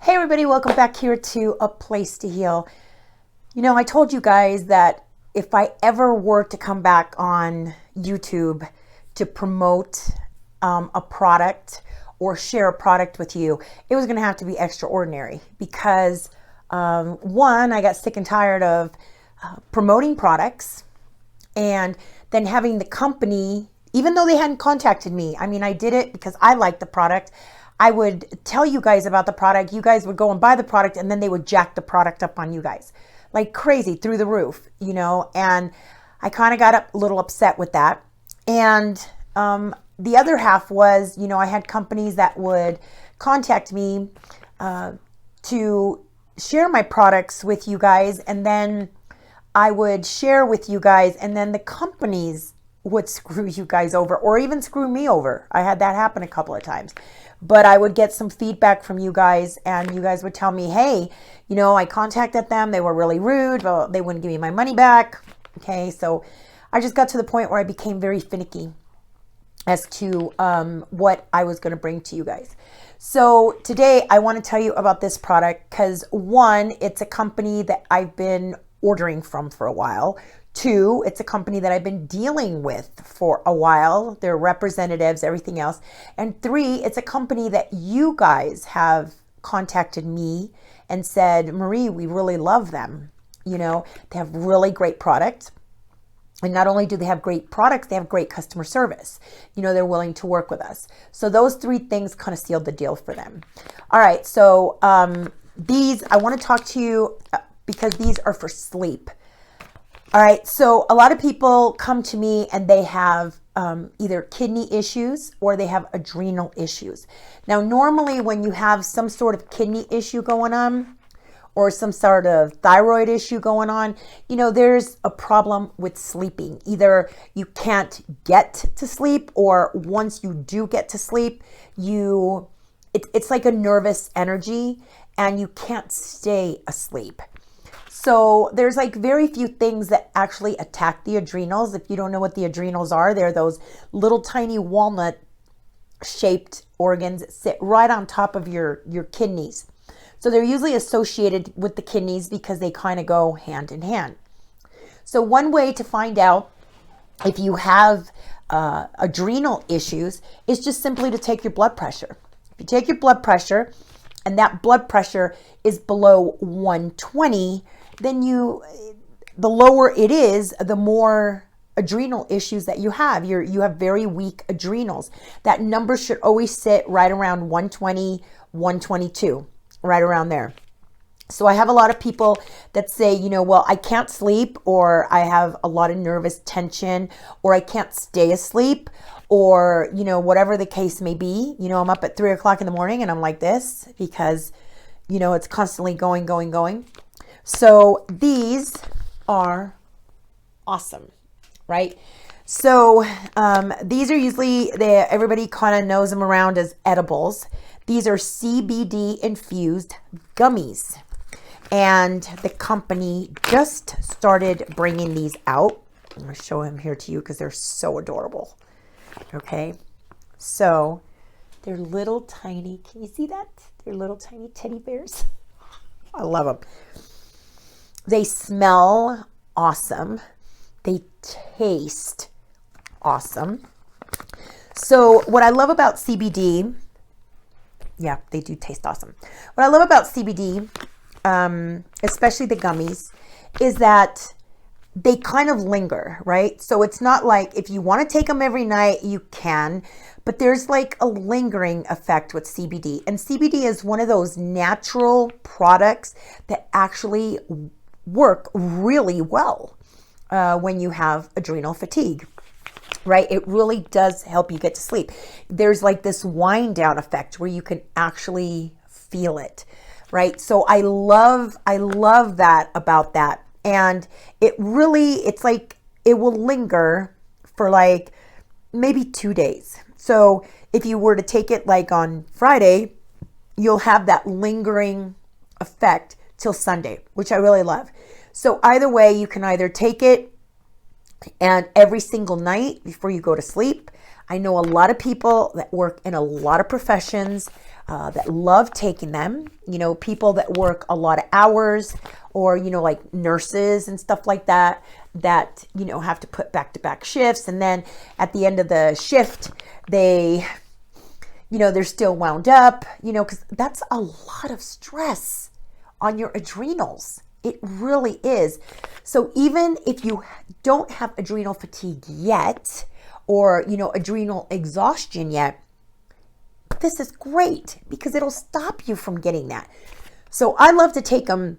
Hey everybody, welcome back here to A Place to Heal. You know, I told you guys that if I ever were to come back on YouTube to promote a product or share a product with you, it was going to have to be extraordinary because one, I got sick and tired of promoting products and then having the company, even though they hadn't contacted me, I mean, I did it because I liked the product. I would tell you guys about the product. You guys would go and buy the product and then they would jack the product up on you guys like crazy through the roof, you know, and I kind of got a little upset with that. And the other half was, you know, I had companies that would contact me to share my products with you guys, and then I would share with you guys, and then the companies would screw you guys over or even screw me over. I had that happen a couple of times. But I would get some feedback from you guys, and you guys would tell me, hey, you know, I contacted them. They were really rude. Well, they wouldn't give me my money back. Okay, so I just got to the point where I became very finicky as to what I was going to bring to you guys. So today I want to tell you about this product because one, it's a company that I've been ordering from for a while. Two, it's a company that I've been dealing with for a while. Their representatives, everything else. And three, it's a company that you guys have contacted me and said, Marie, we really love them. You know, they have really great products. And not only do they have great products, they have great customer service. You know, they're willing to work with us. So those three things kind of sealed the deal for them. All right, so these, I want to talk to you because these are for sleep. All right, so a lot of people come to me and they have either kidney issues or they have adrenal issues. Now, normally when you have some sort of kidney issue going on or some sort of thyroid issue going on, you know, there's a problem with sleeping. Either you can't get to sleep, or once you do get to sleep, it's like a nervous energy and you can't stay asleep. So there's like very few things that actually attack the adrenals. If you don't know what the adrenals are, they're those little tiny walnut shaped organs that sit right on top of your kidneys. So they're usually associated with the kidneys because they kind of go hand in hand. So one way to find out if you have adrenal issues is just simply to take your blood pressure. If you take your blood pressure and that blood pressure is below 120, then the lower it is, the more adrenal issues that you have. You have very weak adrenals. That number should always sit right around 120, 122, right around there. So I have a lot of people that say, you know, well, I can't sleep, or I have a lot of nervous tension, or I can't stay asleep, or, you know, whatever the case may be. You know, I'm up at 3 o'clock in the morning and I'm like this because, you know, it's constantly going. So these are awesome, right? So these are usually, everybody kind of knows them around as edibles. These are CBD infused gummies. And the company just started bringing these out. I'm going to show them here to you because they're so adorable. Okay, so they're little tiny, can you see that? They're little tiny teddy bears. I love them. They smell awesome. They taste awesome. So what I love about CBD, yeah, they do taste awesome. What I love about CBD, especially the gummies, is that they kind of linger, right? So it's not like if you want to take them every night, you can, but there's like a lingering effect with CBD. And CBD is one of those natural products that actually work really well when you have adrenal fatigue, right? It really does help you get to sleep. There's like this wind down effect where you can actually feel it, right? So I love that about that. And it's like, it will linger for like maybe 2 days. So if you were to take it like on Friday, you'll have that lingering effect till Sunday, which I really love. So either way, you can either take it And every single night before you go to sleep, I know a lot of people that work in a lot of professions that love taking them, people that work a lot of hours, or, like nurses and stuff like that, have to put back-to-back shifts. And then at the end of the shift, they're still wound up, because that's a lot of stress on your adrenals. It really is. So even if you don't have adrenal fatigue yet, or, adrenal exhaustion yet, this is great because it'll stop you from getting that. So I love to take them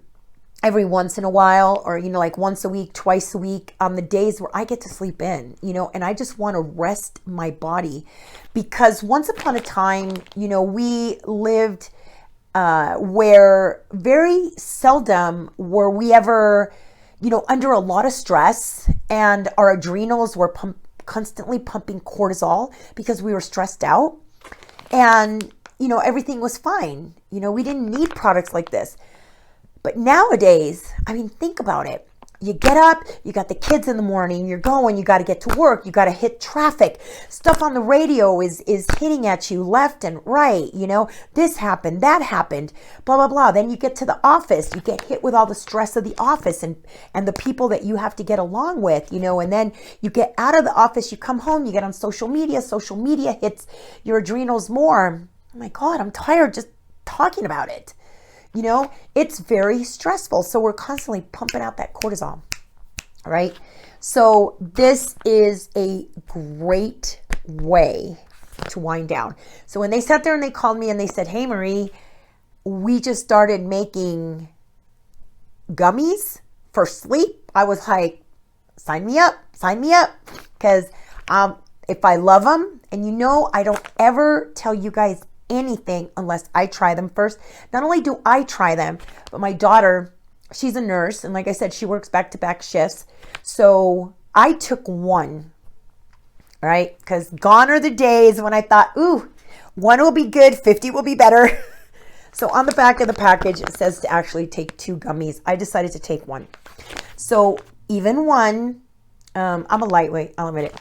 every once in a while, or, like once a week, twice a week, on the days where I get to sleep in, and I just want to rest my body, because once upon a time, we lived where very seldom were we ever, under a lot of stress, and our adrenals were constantly pumping cortisol because we were stressed out, and, everything was fine. We didn't need products like this. But nowadays, think about it. You get up, you got the kids in the morning, you're going, you got to get to work, you got to hit traffic. Stuff on the radio is hitting at you left and right, this happened, that happened, blah, blah, blah. Then you get to the office, you get hit with all the stress of the office and the people that you have to get along with, and then you get out of the office, you come home, you get on social media hits your adrenals more. Oh my God, I'm tired just talking about it. It's very stressful. So we're constantly pumping out that cortisol, right? So this is a great way to wind down. So when they sat there and they called me and they said, "Hey, Marie, we just started making gummies for sleep," I was like, sign me up. Because if I love them, and I don't ever tell you guys anything unless I try them first. Not only do I try them, but my daughter, she's a nurse, and like I said, she works back-to-back shifts. So I took one, right? Because gone are the days when I thought, ooh, one will be good, 50 will be better. So on the back of the package, it says to actually take 2 gummies. I decided to take one. So even one, I'm a lightweight, I'll admit it.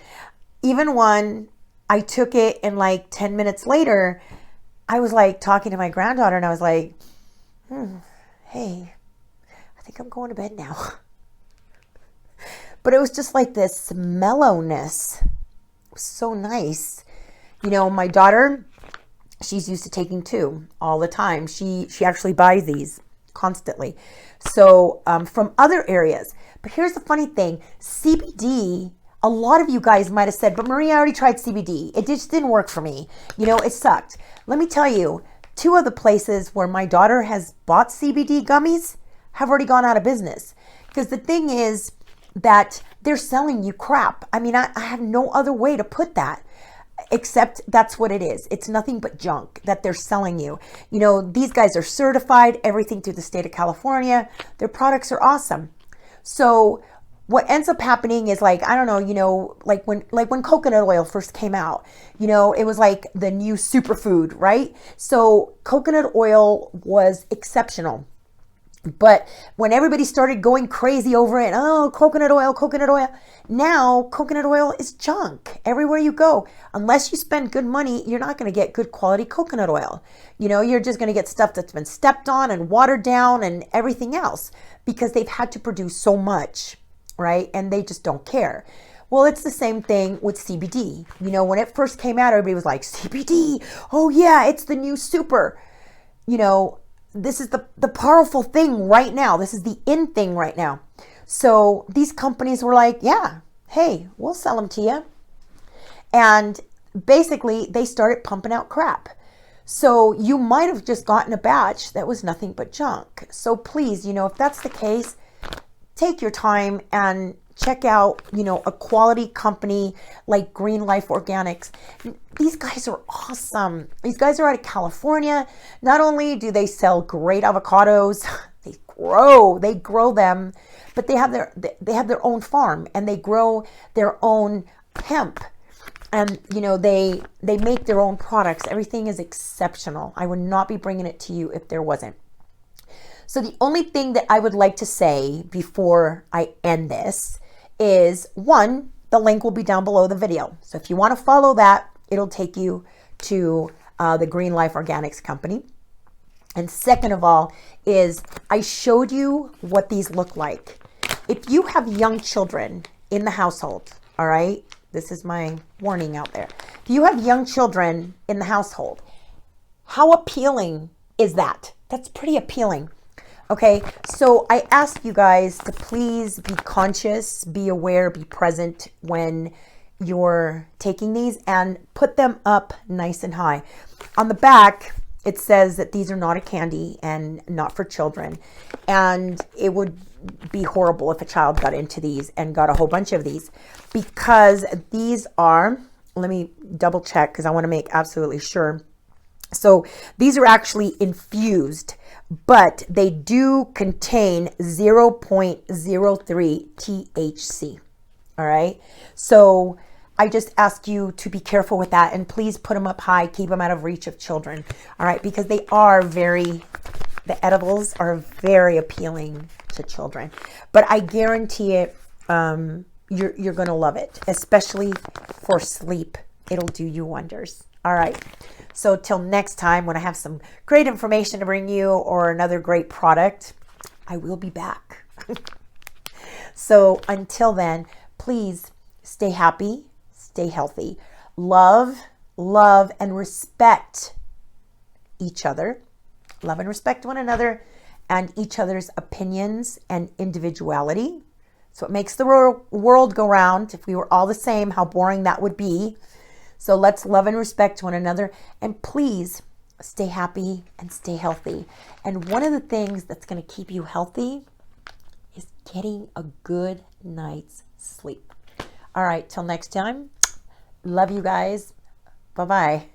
Even one, I took it, and like 10 minutes later, I was like talking to my granddaughter, and I was like, hey, I think I'm going to bed now. But it was just like this mellowness. It was so nice. My daughter, she's used to taking 2 all the time. She actually buys these constantly. So from other areas. But here's the funny thing. CBD, a lot of you guys might have said, "But Marie, I already tried CBD. It just didn't work for me. It sucked." Let me tell you, 2 of the places where my daughter has bought CBD gummies have already gone out of business. Because the thing is that they're selling you crap. I have no other way to put that, except that's what it is. It's nothing but junk that they're selling you. These guys are certified, everything through the state of California. Their products are awesome. So what ends up happening is, like, I don't know, like when coconut oil first came out, it was like the new superfood, right? So coconut oil was exceptional. But when everybody started going crazy over it, oh, coconut oil, now coconut oil is junk everywhere you go. Unless you spend good money, you're not going to get good quality coconut oil. You're just going to get stuff that's been stepped on and watered down and everything else, because they've had to produce so much, right? And they just don't care. Well, it's the same thing with CBD. When it first came out, everybody was like, CBD, oh yeah, it's the new super. This is the powerful thing right now. This is the in thing right now. So these companies were like, yeah, hey, we'll sell them to you. And basically, they started pumping out crap. So you might have just gotten a batch that was nothing but junk. So please, if that's the case, take your time and check out, a quality company like Green Life Organics. These guys are awesome. These guys are out of California. Not only do they sell great avocados, they grow them, but they have their own farm, and they grow their own hemp. And, they make their own products. Everything is exceptional. I would not be bringing it to you if there wasn't. So the only thing that I would like to say before I end this is one, the link will be down below the video. So if you want to follow that, it'll take you to the Green Life Organics company. And second of all is I showed you what these look like. If you have young children in the household, all right, this is my warning out there. If you have young children in the household, how appealing is that? That's pretty appealing. Okay, so I ask you guys to please be conscious, be aware, be present when you're taking these, and put them up nice and high. On the back, it says that these are not a candy and not for children. And it would be horrible if a child got into these and got a whole bunch of these, because these are, let me double check because I want to make absolutely sure. So these are actually infused, but they do contain 0.03 THC. All right. So I just ask you to be careful with that, and please put them up high, keep them out of reach of children. All right. Because they are the edibles are very appealing to children, but I guarantee it, you're going to love it, especially for sleep. It'll do you wonders. All right. So till next time, when I have some great information to bring you or another great product, I will be back. So until then, please stay happy, stay healthy, love, and respect each other. Love and respect one another and each other's opinions and individuality. So it makes the world go round. If we were all the same, how boring that would be. So let's love and respect one another, and please stay happy and stay healthy. And one of the things that's going to keep you healthy is getting a good night's sleep. All right, till next time. Love you guys. Bye-bye.